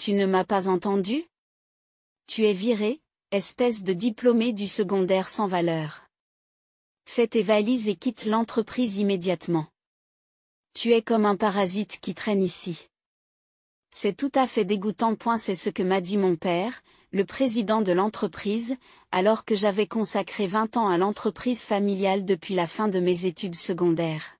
Tu ne m'as pas entendu? Tu es viré, espèce de diplômé du secondaire sans valeur. Fais tes valises et quitte l'entreprise immédiatement. Tu es comme un parasite qui traîne ici. C'est tout à fait dégoûtant. C'est ce que m'a dit mon père, le président de l'entreprise, alors que j'avais consacré 20 ans à l'entreprise familiale depuis la fin de mes études secondaires.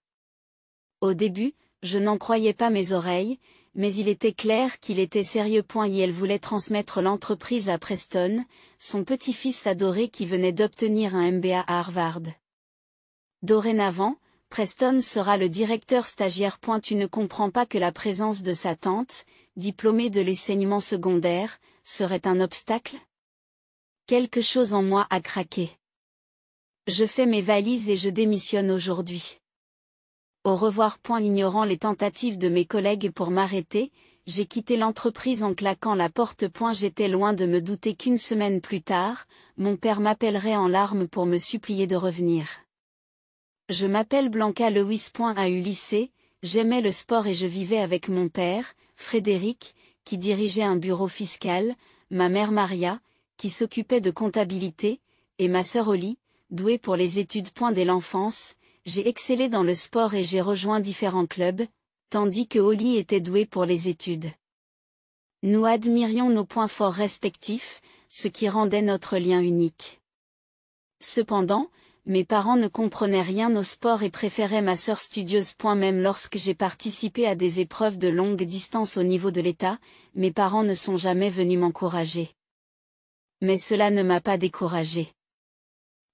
Au début, je n'en croyais pas mes oreilles, mais il était clair qu'il était sérieux. Et elle voulait transmettre l'entreprise à Preston, son petit-fils adoré qui venait d'obtenir un MBA à Harvard. Dorénavant, Preston sera le directeur stagiaire. Tu ne comprends pas que la présence de sa tante, diplômée de l'enseignement secondaire, serait un obstacle? Quelque chose en moi a craqué. Je fais mes valises et je démissionne aujourd'hui. Au revoir. Ignorant les tentatives de mes collègues pour m'arrêter, j'ai quitté l'entreprise en claquant la porte. J'étais loin de me douter qu'une semaine plus tard, mon père m'appellerait en larmes pour me supplier de revenir. Je m'appelle Blanca Lewis. À U lycée, j'aimais le sport et je vivais avec mon père, Frédéric, qui dirigeait un bureau fiscal, ma mère Maria, qui s'occupait de comptabilité, et ma sœur Oli, douée pour les études. Dès l'enfance, j'ai excellé dans le sport et j'ai rejoint différents clubs, tandis que Oli était douée pour les études. Nous admirions nos points forts respectifs, ce qui rendait notre lien unique. Cependant, mes parents ne comprenaient rien au sport et préféraient ma sœur studieuse. Même lorsque j'ai participé à des épreuves de longue distance au niveau de l'État, mes parents ne sont jamais venus m'encourager. Mais cela ne m'a pas découragée.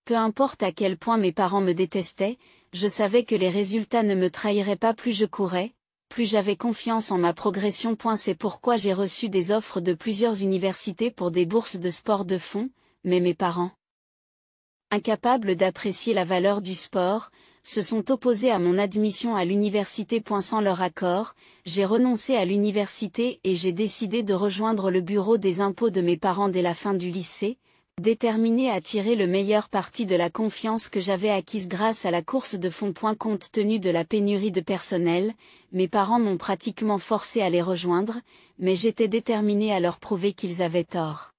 Peu importe à quel point mes parents me détestaient, je savais que les résultats ne me trahiraient pas. Plus je courais, plus j'avais confiance en ma progression. C'est pourquoi j'ai reçu des offres de plusieurs universités pour des bourses de sport de fond, mais mes parents, incapables d'apprécier la valeur du sport, se sont opposés à mon admission à l'université. Sans leur accord, j'ai renoncé à l'université et j'ai décidé de rejoindre le bureau des impôts de mes parents dès la fin du lycée, déterminé à tirer le meilleur parti de la confiance que j'avais acquise grâce à la course de fonds. Compte tenu de la pénurie de personnel, mes parents m'ont pratiquement forcé à les rejoindre, mais j'étais déterminé à leur prouver qu'ils avaient tort.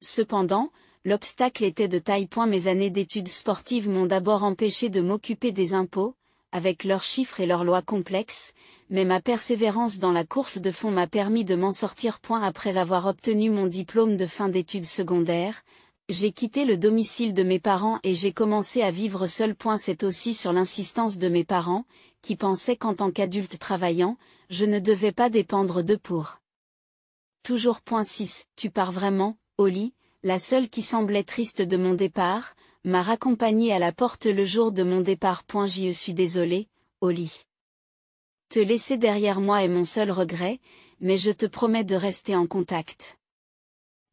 Cependant, l'obstacle était de taille. Mes années d'études sportives m'ont d'abord empêché de m'occuper des impôts, avec leurs chiffres et leurs lois complexes, mais ma persévérance dans la course de fond m'a permis de m'en sortir. Après avoir obtenu mon diplôme de fin d'études secondaires, j'ai quitté le domicile de mes parents et j'ai commencé à vivre seul. C'est aussi sur l'insistance de mes parents, qui pensaient qu'en tant qu'adulte travaillant, je ne devais pas dépendre d'eux pour toujours. 6. Tu pars vraiment, Oli, la seule qui semblait triste de mon départ, m'a raccompagnée à la porte le jour de mon départ. Je suis désolée, Oli. Te laisser derrière moi est mon seul regret, mais je te promets de rester en contact.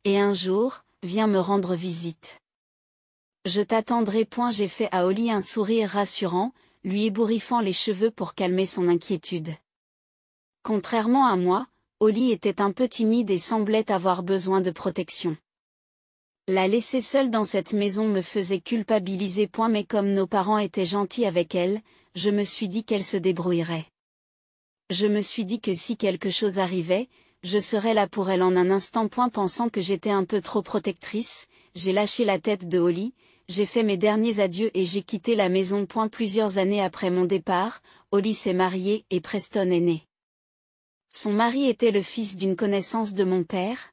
Et un jour, viens me rendre visite. Je t'attendrai. J'ai fait à Oli un sourire rassurant, lui ébouriffant les cheveux pour calmer son inquiétude. Contrairement à moi, Oli était un peu timide et semblait avoir besoin de protection. La laisser seule dans cette maison me faisait culpabiliser. Mais comme nos parents étaient gentils avec elle, je me suis dit qu'elle se débrouillerait. Je me suis dit que si quelque chose arrivait, je serais là pour elle en un instant. Pensant que j'étais un peu trop protectrice, j'ai lâché la tête de Oli, j'ai fait mes derniers adieux et j'ai quitté la maison. Plusieurs années après mon départ, Oli s'est mariée et Preston est né. Son mari était le fils d'une connaissance de mon père.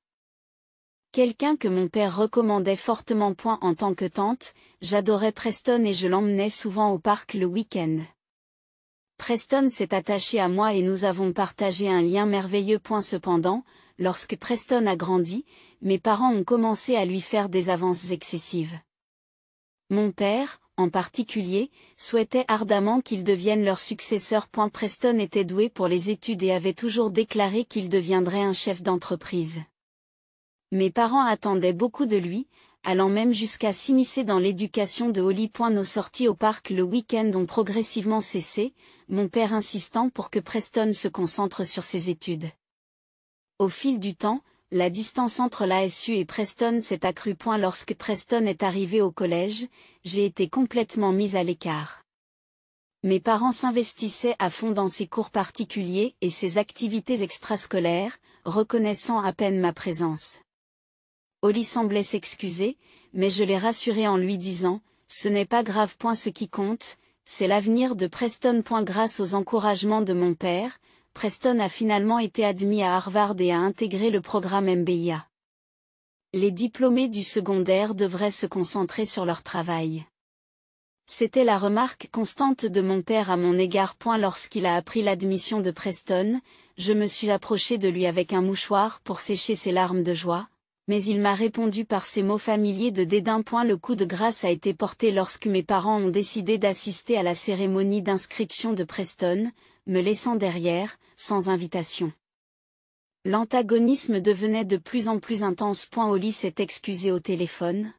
Quelqu'un que mon père recommandait fortement. En tant que tante, j'adorais Preston et je l'emmenais souvent au parc le week-end. Preston s'est attaché à moi et nous avons partagé un lien merveilleux. Cependant, lorsque Preston a grandi, mes parents ont commencé à lui faire des avances excessives. Mon père, en particulier, souhaitait ardemment qu'il devienne leur successeur. Preston était doué pour les études et avait toujours déclaré qu'il deviendrait un chef d'entreprise. Mes parents attendaient beaucoup de lui, allant même jusqu'à s'immiscer dans l'éducation de Oli. Nos sorties au parc le week-end ont progressivement cessé, mon père insistant pour que Preston se concentre sur ses études. Au fil du temps, la distance entre l'ASU et Preston s'est accrue. Lorsque Preston est arrivé au collège, j'ai été complètement mise à l'écart. Mes parents s'investissaient à fond dans ses cours particuliers et ses activités extrascolaires, reconnaissant à peine ma présence. Holly semblait s'excuser, mais je l'ai rassuré en lui disant « Ce n'est pas grave. Ce qui compte, c'est l'avenir de Preston. Grâce aux encouragements de mon père, Preston a finalement été admis à Harvard et a intégré le programme MBA. Les diplômés du secondaire devraient se concentrer sur leur travail. » C'était la remarque constante de mon père à mon égard. Lorsqu'il a appris l'admission de Preston, je me suis approché de lui avec un mouchoir pour sécher ses larmes de joie, mais il m'a répondu par ces mots familiers de dédain. Le coup de grâce a été porté lorsque mes parents ont décidé d'assister à la cérémonie d'inscription de Preston, me laissant derrière, sans invitation. L'antagonisme devenait de plus en plus intense. Holly s'est excusée au téléphone.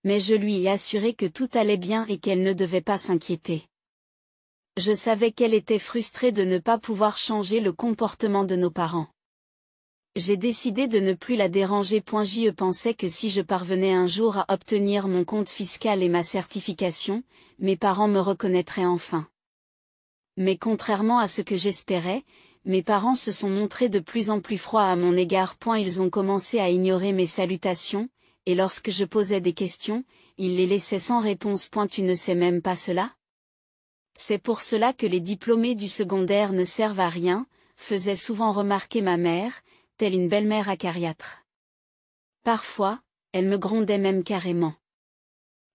Mais je lui ai assuré que tout allait bien et qu'elle ne devait pas s'inquiéter. Je savais qu'elle était frustrée de ne pas pouvoir changer le comportement de nos parents. J'ai décidé de ne plus la déranger. Je pensais que si je parvenais un jour à obtenir mon compte fiscal et ma certification, mes parents me reconnaîtraient enfin. Mais contrairement à ce que j'espérais, mes parents se sont montrés de plus en plus froids à mon égard. Ils ont commencé à ignorer mes salutations, et lorsque je posais des questions, ils les laissaient sans réponse. Tu ne sais même pas cela? C'est pour cela que les diplômés du secondaire ne servent à rien, faisait souvent remarquer ma mère, telle une belle-mère acariâtre. Parfois, elle me grondait même carrément.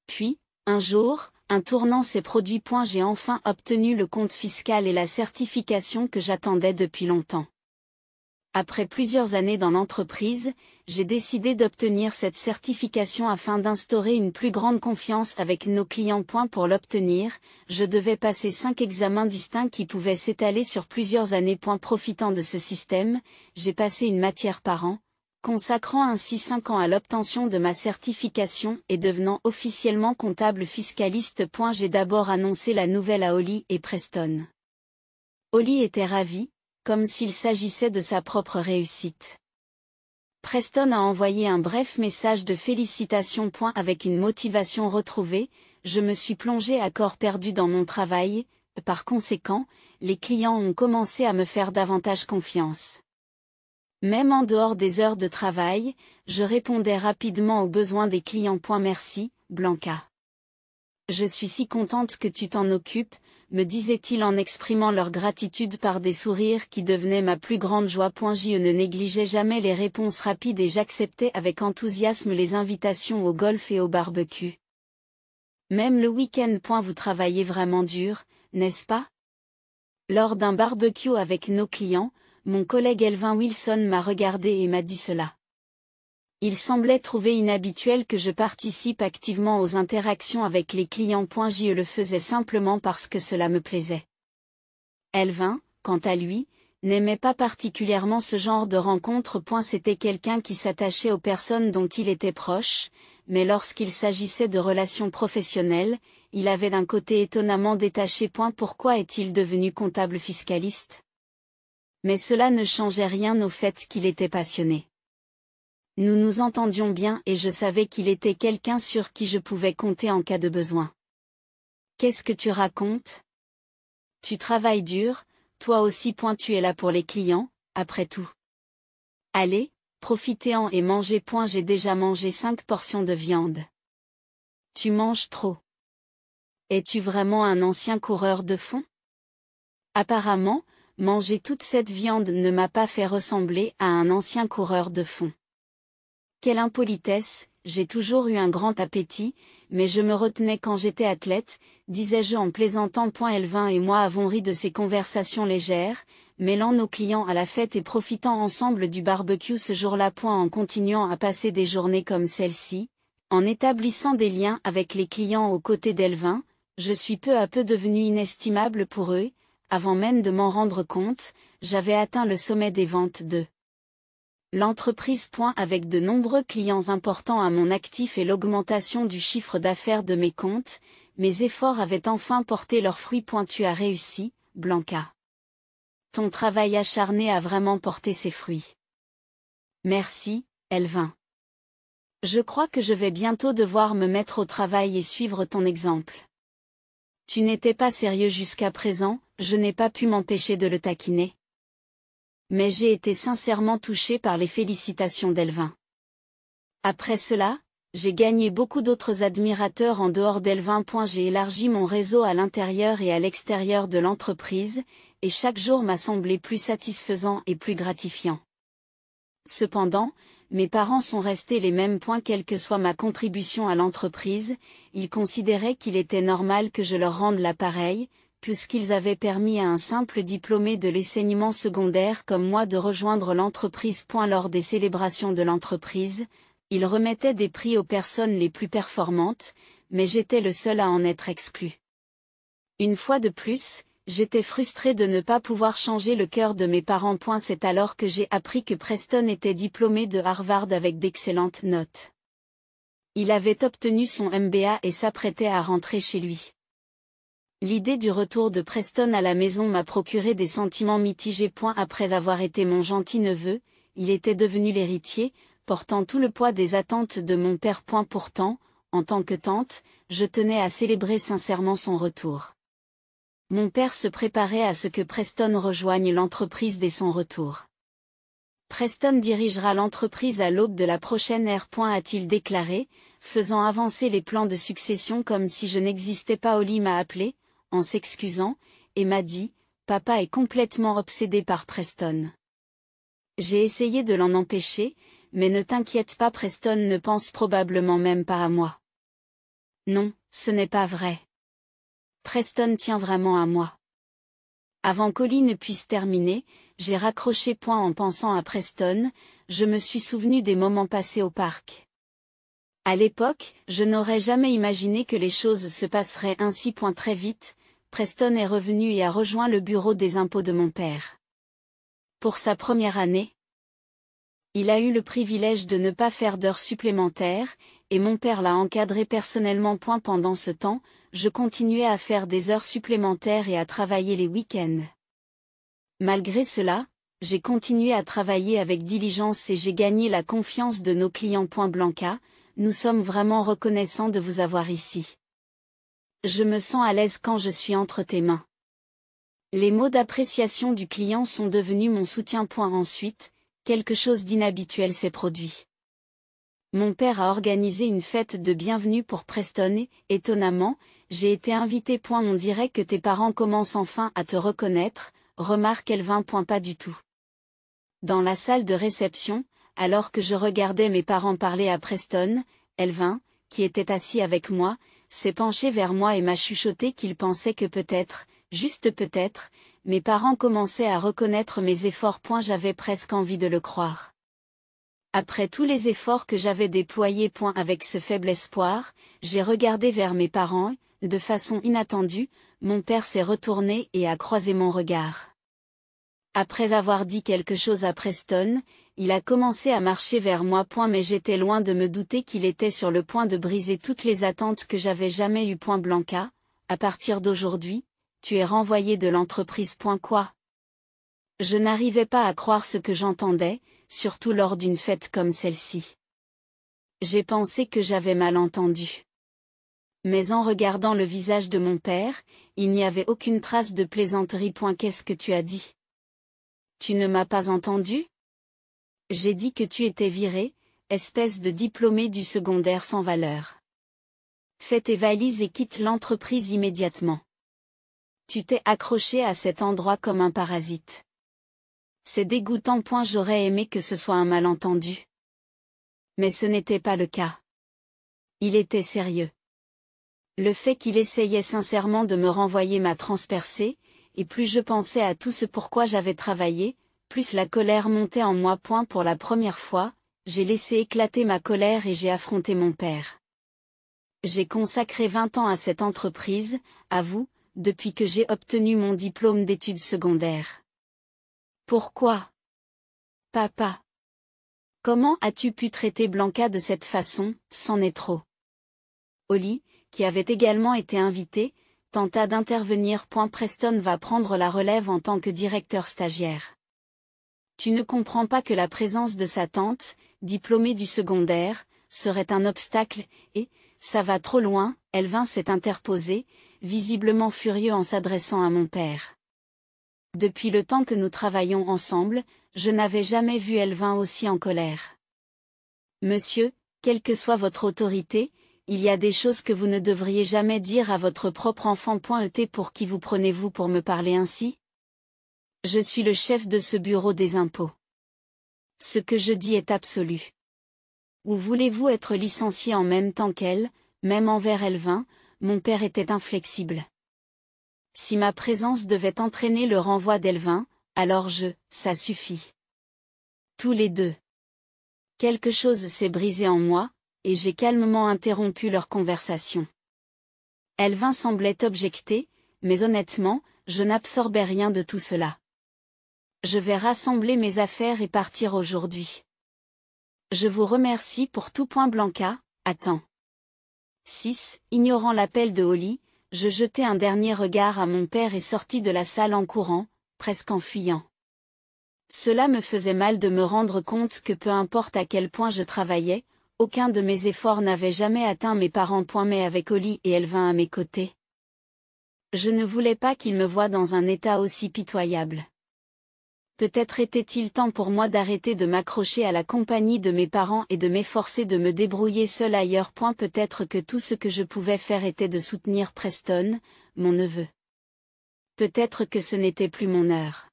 Puis, un jour, un tournant s'est produit. J'ai enfin obtenu le compte fiscal et la certification que j'attendais depuis longtemps. Après plusieurs années dans l'entreprise, j'ai décidé d'obtenir cette certification afin d'instaurer une plus grande confiance avec nos clients. Pour l'obtenir, je devais passer 5 examens distincts qui pouvaient s'étaler sur plusieurs années. Profitant de ce système, j'ai passé une matière par an, consacrant ainsi 5 ans à l'obtention de ma certification et devenant officiellement comptable fiscaliste. J'ai d'abord annoncé la nouvelle à Holly et Preston. Holly était ravie, comme s'il s'agissait de sa propre réussite. Preston a envoyé un bref message de félicitations. Avec une motivation retrouvée, je me suis plongé à corps perdu dans mon travail, par conséquent, les clients ont commencé à me faire davantage confiance. Même en dehors des heures de travail, je répondais rapidement aux besoins des clients. Merci, Blanca. Je suis si contente que tu t'en occupes, me disaient-ils en exprimant leur gratitude par des sourires qui devenaient ma plus grande joie. Je ne négligeais jamais les réponses rapides et j'acceptais avec enthousiasme les invitations au golf et au barbecue. Même le week-end. Vous travaillez vraiment dur, n'est-ce pas? Lors d'un barbecue avec nos clients, mon collègue Elvin Wilson m'a regardé et m'a dit cela. Il semblait trouver inhabituel que je participe activement aux interactions avec les clients. Je le faisais simplement parce que cela me plaisait. Elvin, quant à lui, n'aimait pas particulièrement ce genre de rencontre. C'était quelqu'un qui s'attachait aux personnes dont il était proche, mais lorsqu'il s'agissait de relations professionnelles, il avait d'un côté étonnamment détaché. Pourquoi est-il devenu comptable fiscaliste? Mais cela ne changeait rien au fait qu'il était passionné. Nous nous entendions bien et je savais qu'il était quelqu'un sur qui je pouvais compter en cas de besoin. Qu'est-ce que tu racontes? Tu travailles dur, toi aussi. Tu es là pour les clients, après tout. Allez, profitez-en et mangez. J'ai déjà mangé 5 portions de viande. Tu manges trop. Es-tu vraiment un ancien coureur de fond? Apparemment, manger toute cette viande ne m'a pas fait ressembler à un ancien coureur de fond. Quelle impolitesse, j'ai toujours eu un grand appétit, mais je me retenais quand j'étais athlète, disais-je en plaisantant. Elvin et moi avons ri de ces conversations légères, mêlant nos clients à la fête et profitant ensemble du barbecue ce jour-là. En continuant à passer des journées comme celle-ci, en établissant des liens avec les clients aux côtés d'Elvin, je suis peu à peu devenu inestimable pour eux. Avant même de m'en rendre compte, j'avais atteint le sommet des ventes de l'entreprise. Avec de nombreux clients importants à mon actif et l'augmentation du chiffre d'affaires de mes comptes, mes efforts avaient enfin porté leurs fruits. Tu as réussi, Blanca. Ton travail acharné a vraiment porté ses fruits. Merci, Elvin. Je crois que je vais bientôt devoir me mettre au travail et suivre ton exemple. Tu n'étais pas sérieux jusqu'à présent, je n'ai pas pu m'empêcher de le taquiner. Mais j'ai été sincèrement touché par les félicitations d'Elvin. Après cela, j'ai gagné beaucoup d'autres admirateurs en dehors d'Elvin. J'ai élargi mon réseau à l'intérieur et à l'extérieur de l'entreprise, et chaque jour m'a semblé plus satisfaisant et plus gratifiant. Cependant, mes parents sont restés les mêmes. Quelle que soit ma contribution à l'entreprise, ils considéraient qu'il était normal que je leur rende l'appareil, puisqu'ils avaient permis à un simple diplômé de l'enseignement secondaire comme moi de rejoindre l'entreprise. Lors des célébrations de l'entreprise, ils remettaient des prix aux personnes les plus performantes, mais j'étais le seul à en être exclu. Une fois de plus, j'étais frustré de ne pas pouvoir changer le cœur de mes parents. C'est alors que j'ai appris que Preston était diplômé de Harvard avec d'excellentes notes. Il avait obtenu son MBA et s'apprêtait à rentrer chez lui. L'idée du retour de Preston à la maison m'a procuré des sentiments mitigés. Après avoir été mon gentil neveu, il était devenu l'héritier, portant tout le poids des attentes de mon père. Pourtant, en tant que tante, je tenais à célébrer sincèrement son retour. Mon père se préparait à ce que Preston rejoigne l'entreprise dès son retour. Preston dirigera l'entreprise à l'aube de la prochaine ère. A-t-il déclaré, faisant avancer les plans de succession comme si je n'existais pas. Holly m'a appelé, en s'excusant, et m'a dit, « Papa est complètement obsédé par Preston. » J'ai essayé de l'en empêcher, mais ne t'inquiète pas, Preston ne pense probablement même pas à moi. Non, ce n'est pas vrai. Preston tient vraiment à moi. Avant qu'Holly ne puisse terminer, j'ai raccroché. En pensant à Preston, je me suis souvenu des moments passés au parc. À l'époque, je n'aurais jamais imaginé que les choses se passeraient ainsi. Très vite, Preston est revenu et a rejoint le bureau des impôts de mon père. Pour sa première année, il a eu le privilège de ne pas faire d'heures supplémentaires, et mon père l'a encadré personnellement. Pendant ce temps, je continuais à faire des heures supplémentaires et à travailler les week-ends. Malgré cela, j'ai continué à travailler avec diligence et j'ai gagné la confiance de nos clients. Blanca, nous sommes vraiment reconnaissants de vous avoir ici. Je me sens à l'aise quand je suis entre tes mains. Les mots d'appréciation du client sont devenus mon soutien. Ensuite, quelque chose d'inhabituel s'est produit. Mon père a organisé une fête de bienvenue pour Preston et, étonnamment, j'ai été invité. On dirait que tes parents commencent enfin à te reconnaître, remarque Elvin. Pas du tout. Dans la salle de réception, alors que je regardais mes parents parler à Preston, Elvin, qui était assis avec moi, s'est penché vers moi et m'a chuchoté qu'il pensait que peut-être, juste peut-être, mes parents commençaient à reconnaître mes efforts. J'avais presque envie de le croire. Après tous les efforts que j'avais déployés. Avec ce faible espoir, j'ai regardé vers mes parents et, de façon inattendue, mon père s'est retourné et a croisé mon regard. Après avoir dit quelque chose à Preston, il a commencé à marcher vers moi. Mais j'étais loin de me douter qu'il était sur le point de briser toutes les attentes que j'avais jamais eues. Blanca, à partir d'aujourd'hui, tu es renvoyé de l'entreprise. Quoi? Je n'arrivais pas à croire ce que j'entendais, surtout lors d'une fête comme celle-ci. J'ai pensé que j'avais mal entendu. Mais en regardant le visage de mon père, il n'y avait aucune trace de plaisanterie. Qu'est-ce que tu as dit? Tu ne m'as pas entendu? J'ai dit que tu étais viré, espèce de diplômé du secondaire sans valeur. Fais tes valises et quitte l'entreprise immédiatement. Tu t'es accroché à cet endroit comme un parasite. C'est dégoûtant. J'aurais aimé que ce soit un malentendu. Mais ce n'était pas le cas. Il était sérieux. Le fait qu'il essayait sincèrement de me renvoyer m'a transpercé, et plus je pensais à tout ce pourquoi j'avais travaillé, plus la colère montait en moi. Pour la première fois, j'ai laissé éclater ma colère et j'ai affronté mon père. J'ai consacré 20 ans à cette entreprise, à vous, depuis que j'ai obtenu mon diplôme d'études secondaires. Pourquoi? Papa. Comment as-tu pu traiter Blanca de cette façon, c'en est trop. Holly, qui avait également été invitée, tenta d'intervenir. Preston va prendre la relève en tant que directeur stagiaire. Tu ne comprends pas que la présence de sa tante, diplômée du secondaire, serait un obstacle, et, ça va trop loin, Elvin s'est interposé, visiblement furieux en s'adressant à mon père. Depuis le temps que nous travaillons ensemble, je n'avais jamais vu Elvin aussi en colère. Monsieur, quelle que soit votre autorité, il y a des choses que vous ne devriez jamais dire à votre propre enfant. Pour qui vous prenez-vous pour me parler ainsi? Je suis le chef de ce bureau des impôts. Ce que je dis est absolu. Ou voulez-vous être licencié en même temps qu'elle? Même envers Elvin, mon père était inflexible. Si ma présence devait entraîner le renvoi d'Elvin, alors ça suffit. Tous les deux. Quelque chose s'est brisé en moi, et j'ai calmement interrompu leur conversation. Elvin semblait objecter, mais honnêtement, je n'absorbais rien de tout cela. Je vais rassembler mes affaires et partir aujourd'hui. Je vous remercie pour tout. Blanca, attends. 6. Ignorant l'appel de Holly, je jetai un dernier regard à mon père et sortis de la salle en courant, presque en fuyant. Cela me faisait mal de me rendre compte que peu importe à quel point je travaillais, aucun de mes efforts n'avait jamais atteint mes parents. Mais avec Holly et Elvin à mes côtés. Je ne voulais pas qu'ils me voient dans un état aussi pitoyable. Peut-être était-il temps pour moi d'arrêter de m'accrocher à la compagnie de mes parents et de m'efforcer de me débrouiller seul ailleurs. Peut-être que tout ce que je pouvais faire était de soutenir Preston, mon neveu. Peut-être que ce n'était plus mon heure.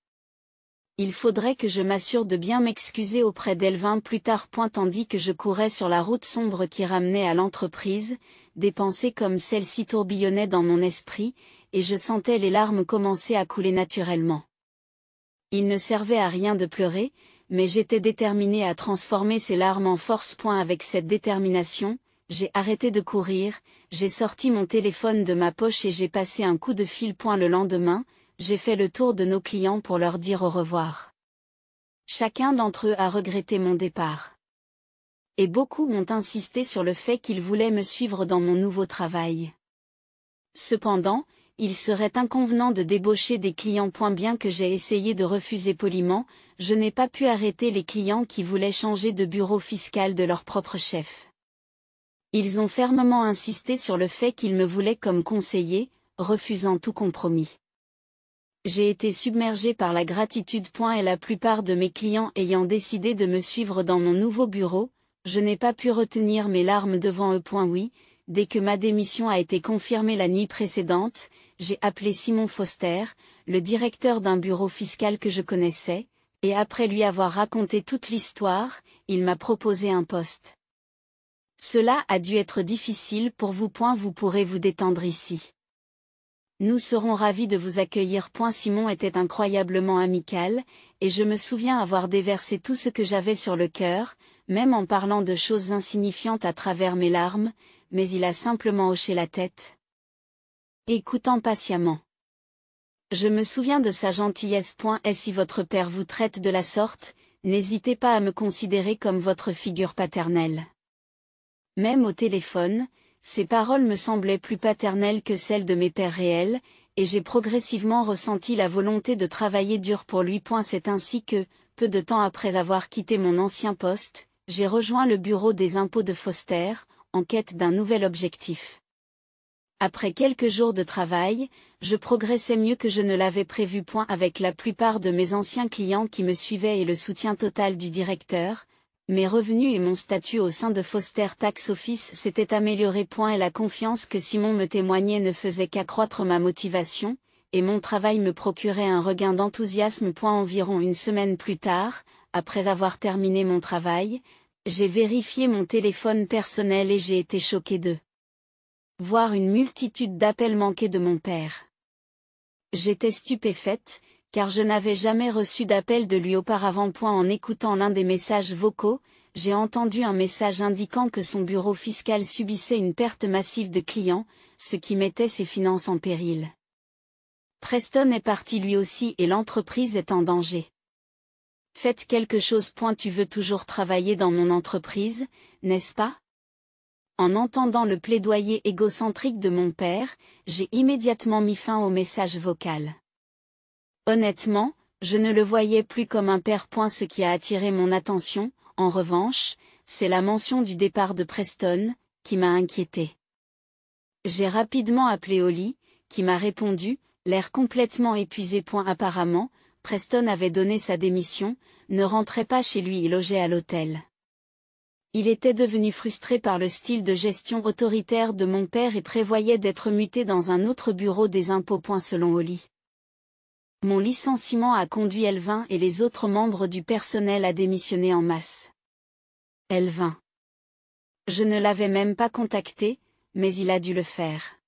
Il faudrait que je m'assure de bien m'excuser auprès d'Elvin plus tard. Tandis que je courais sur la route sombre qui ramenait à l'entreprise, des pensées comme celle-ci tourbillonnaient dans mon esprit, et je sentais les larmes commencer à couler naturellement. Il ne servait à rien de pleurer, mais j'étais déterminée à transformer ces larmes en force. Avec cette détermination, j'ai arrêté de courir, j'ai sorti mon téléphone de ma poche et j'ai passé un coup de fil. Le lendemain, j'ai fait le tour de nos clients pour leur dire au revoir. Chacun d'entre eux a regretté mon départ. Et beaucoup m'ont insisté sur le fait qu'ils voulaient me suivre dans mon nouveau travail. Cependant, il serait inconvenant de débaucher des clients. Bien que j'ai essayé de refuser poliment, je n'ai pas pu arrêter les clients qui voulaient changer de bureau fiscal de leur propre chef. Ils ont fermement insisté sur le fait qu'ils me voulaient comme conseiller, refusant tout compromis. J'ai été submergé par la gratitude. Et la plupart de mes clients ayant décidé de me suivre dans mon nouveau bureau, je n'ai pas pu retenir mes larmes devant eux. Oui, dès que ma démission a été confirmée la nuit précédente, j'ai appelé Simon Foster, le directeur d'un bureau fiscal que je connaissais, et après lui avoir raconté toute l'histoire, il m'a proposé un poste. Cela a dû être difficile pour vous. Vous pourrez vous détendre ici. Nous serons ravis de vous accueillir. Simon était incroyablement amical, et je me souviens avoir déversé tout ce que j'avais sur le cœur, même en parlant de choses insignifiantes à travers mes larmes, mais il a simplement hoché la tête, écoutant patiemment. Je me souviens de sa gentillesse. Et si votre père vous traite de la sorte, n'hésitez pas à me considérer comme votre figure paternelle. Même au téléphone, ces paroles me semblaient plus paternelles que celles de mes pères réels, et j'ai progressivement ressenti la volonté de travailler dur pour lui. C'est ainsi que, peu de temps après avoir quitté mon ancien poste, j'ai rejoint le bureau des impôts de Foster, en quête d'un nouvel objectif. Après quelques jours de travail, je progressais mieux que je ne l'avais prévu. Avec la plupart de mes anciens clients qui me suivaient et le soutien total du directeur, mes revenus et mon statut au sein de Foster Tax Office s'étaient améliorés. Et la confiance que Simon me témoignait ne faisait qu'accroître ma motivation, et mon travail me procurait un regain d'enthousiasme. Environ une semaine plus tard, après avoir terminé mon travail, j'ai vérifié mon téléphone personnel et j'ai été choqué de voir une multitude d'appels manqués de mon père. J'étais stupéfaite, car je n'avais jamais reçu d'appel de lui auparavant. En écoutant l'un des messages vocaux, j'ai entendu un message indiquant que son bureau fiscal subissait une perte massive de clients, ce qui mettait ses finances en péril. Preston est parti lui aussi et l'entreprise est en danger. Faites quelque chose. Tu veux toujours travailler dans mon entreprise, n'est-ce pas? En entendant le plaidoyer égocentrique de mon père, j'ai immédiatement mis fin au message vocal. Honnêtement, je ne le voyais plus comme un père. Ce qui a attiré mon attention, en revanche, c'est la mention du départ de Preston, qui m'a inquiété. J'ai rapidement appelé Holly, qui m'a répondu, l'air complètement épuisé. Apparemment, Preston avait donné sa démission, ne rentrait pas chez lui et logeait à l'hôtel. Il était devenu frustré par le style de gestion autoritaire de mon père et prévoyait d'être muté dans un autre bureau des impôts. Selon Holly. Mon licenciement a conduit Elvin et les autres membres du personnel à démissionner en masse. Elvin. Je ne l'avais même pas contacté, mais il a dû le faire.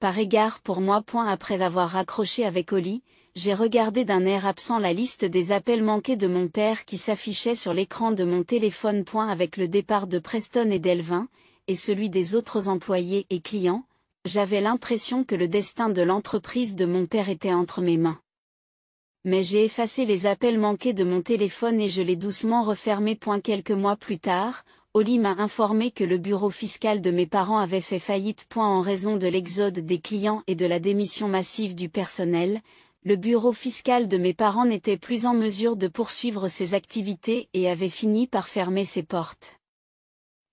Par égard pour moi. Après avoir raccroché avec Holly, j'ai regardé d'un air absent la liste des appels manqués de mon père qui s'affichait sur l'écran de mon téléphone. Avec le départ de Preston et d'Elvin, et celui des autres employés et clients, j'avais l'impression que le destin de l'entreprise de mon père était entre mes mains. Mais j'ai effacé les appels manqués de mon téléphone et je l'ai doucement refermé. Quelques mois plus tard, Holly m'a informé que le bureau fiscal de mes parents avait fait faillite. En raison de l'exode des clients et de la démission massive du personnel, le bureau fiscal de mes parents n'était plus en mesure de poursuivre ses activités et avait fini par fermer ses portes.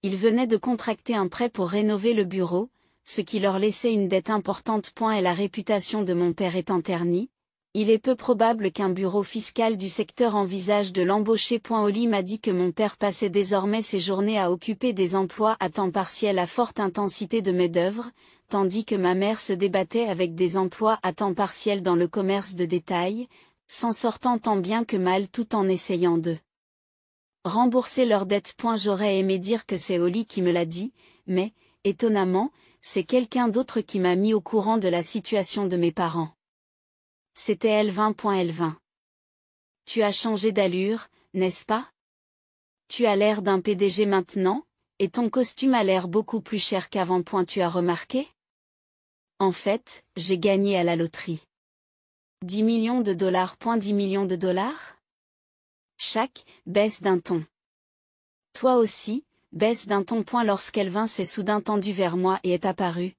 Ils venaient de contracter un prêt pour rénover le bureau, ce qui leur laissait une dette importante. Et la réputation de mon père étant ternie, il est peu probable qu'un bureau fiscal du secteur envisage de l'embaucher. Holly m'a dit que mon père passait désormais ses journées à occuper des emplois à temps partiel à forte intensité de main-d'œuvre, tandis que ma mère se débattait avec des emplois à temps partiel dans le commerce de détail, s'en sortant tant bien que mal tout en essayant de rembourser leurs dettes. J'aurais aimé dire que c'est Holly qui me l'a dit, mais, étonnamment, c'est quelqu'un d'autre qui m'a mis au courant de la situation de mes parents. C'était Elvin. Elvin. Tu as changé d'allure, n'est-ce pas? Tu as l'air d'un PDG maintenant, et ton costume a l'air beaucoup plus cher qu'avant. Tu as remarqué? En fait, j'ai gagné à la loterie. 10 millions de dollars. 10 millions de dollars? Chaque baisse d'un ton. Toi aussi, baisse d'un ton. Lorsqu'Elvin s'est soudain tendu vers moi et est apparu.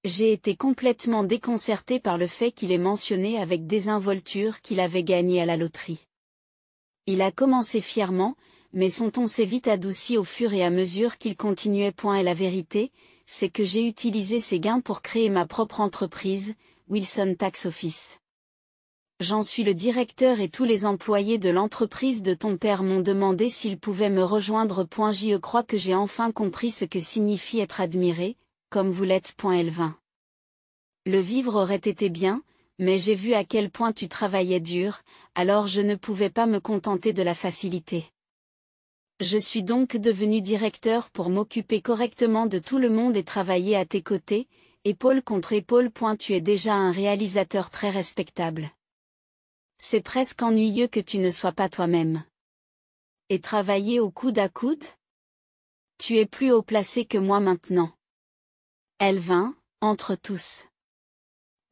J'ai été complètement déconcerté par le fait qu'il ait mentionné avec désinvolture qu'il avait gagné à la loterie. Il a commencé fièrement, mais son ton s'est vite adouci au fur et à mesure qu'il continuait. Et la vérité, c'est que j'ai utilisé ces gains pour créer ma propre entreprise, Wilson Tax Office. J'en suis le directeur et tous les employés de l'entreprise de ton père m'ont demandé s'ils pouvaient me rejoindre. Je crois que j'ai enfin compris ce que signifie être admiré, comme vous l'êtes. Elvin. Le vivre aurait été bien, mais j'ai vu à quel point tu travaillais dur, alors je ne pouvais pas me contenter de la facilité. Je suis donc devenu directeur pour m'occuper correctement de tout le monde et travailler à tes côtés, épaule contre épaule. Tu es déjà un réalisateur très respectable. C'est presque ennuyeux que tu ne sois pas toi-même. Et travailler au coude à coude? Tu es plus haut placé que moi maintenant. Elvin, entre tous.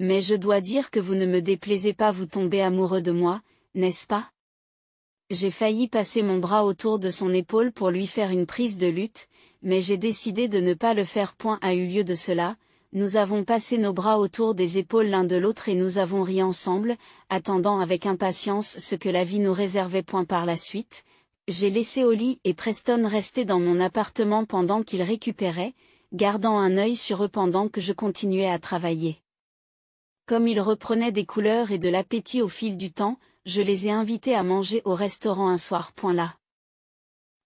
Mais je dois dire que vous ne me déplaisez pas. Vous tombez amoureux de moi, n'est-ce pas? J'ai failli passer mon bras autour de son épaule pour lui faire une prise de lutte, mais j'ai décidé de ne pas le faire. A eu lieu de cela, nous avons passé nos bras autour des épaules l'un de l'autre et nous avons ri ensemble, attendant avec impatience ce que la vie nous réservait. Par la suite, j'ai laissé Holly et Preston rester dans mon appartement pendant qu'ils récupéraient, gardant un œil sur eux pendant que je continuais à travailler. Comme ils reprenaient des couleurs et de l'appétit au fil du temps, je les ai invités à manger au restaurant un soir. Là.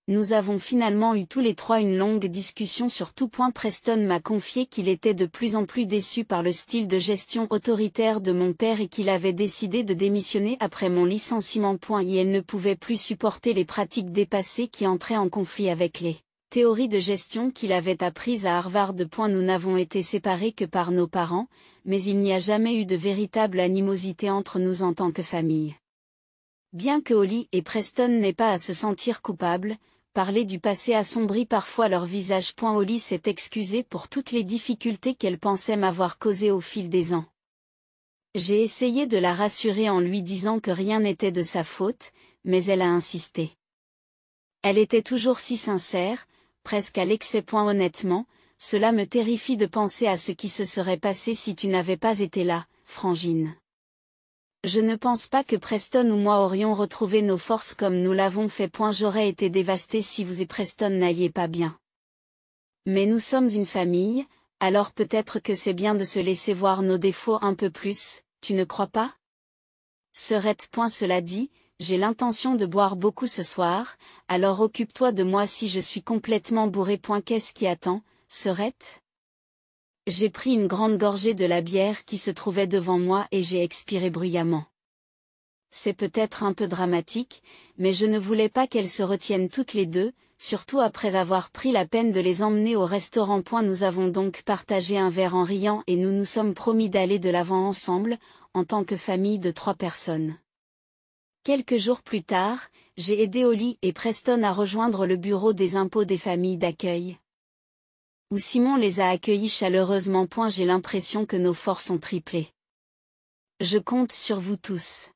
Nous avons finalement eu tous les trois une longue discussion sur tout. Preston m'a confié qu'il était de plus en plus déçu par le style de gestion autoritaire de mon père et qu'il avait décidé de démissionner après mon licenciement. Et elle ne pouvait plus supporter les pratiques dépassées qui entraient en conflit avec les théories de gestion qu'il avait apprises à Harvard. Nous n'avons été séparés que par nos parents, mais il n'y a jamais eu de véritable animosité entre nous en tant que famille. Bien que Holly et Preston n'aient pas à se sentir coupables, parler du passé assombrit parfois leur visage. Holly s'est excusée pour toutes les difficultés qu'elle pensait m'avoir causées au fil des ans. J'ai essayé de la rassurer en lui disant que rien n'était de sa faute, mais elle a insisté. Elle était toujours si sincère, presque à l'excès. Honnêtement, cela me terrifie de penser à ce qui se serait passé si tu n'avais pas été là, Frangine. Je ne pense pas que Preston ou moi aurions retrouvé nos forces comme nous l'avons fait. J'aurais été dévastée si vous et Preston n'alliez pas bien. Mais nous sommes une famille, Alors peut-être que c'est bien de se laisser voir nos défauts un peu plus, tu ne crois pas? Serette. Cela dit, j'ai l'intention de boire beaucoup ce soir, alors occupe-toi de moi si je suis complètement bourré. Qu'est-ce qui attend, Serette? J'ai pris une grande gorgée de la bière qui se trouvait devant moi et j'ai expiré bruyamment. C'est peut-être un peu dramatique, mais je ne voulais pas qu'elles se retiennent toutes les deux, surtout après avoir pris la peine de les emmener au restaurant. Nous avons donc partagé un verre en riant et nous nous sommes promis d'aller de l'avant ensemble, en tant que famille de 3 personnes. Quelques jours plus tard, j'ai aidé Holly et Preston à rejoindre le bureau des impôts des familles d'accueil, où Simon les a accueillis chaleureusement. J'ai l'impression que nos forces ont triplé. Je compte sur vous tous.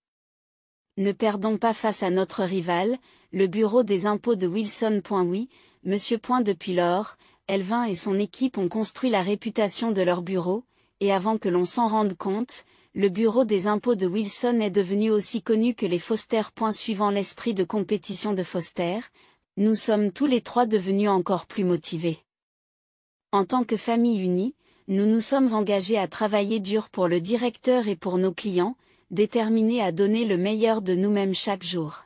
Ne perdons pas face à notre rival, le bureau des impôts de Wilson. Oui, monsieur. Depuis lors, Elvin et son équipe ont construit la réputation de leur bureau, et avant que l'on s'en rende compte, le bureau des impôts de Wilson est devenu aussi connu que les Foster. Suivant l'esprit de compétition de Foster, nous sommes tous les 3 devenus encore plus motivés. En tant que famille unie, nous nous sommes engagés à travailler dur pour le directeur et pour nos clients, déterminés à donner le meilleur de nous-mêmes chaque jour.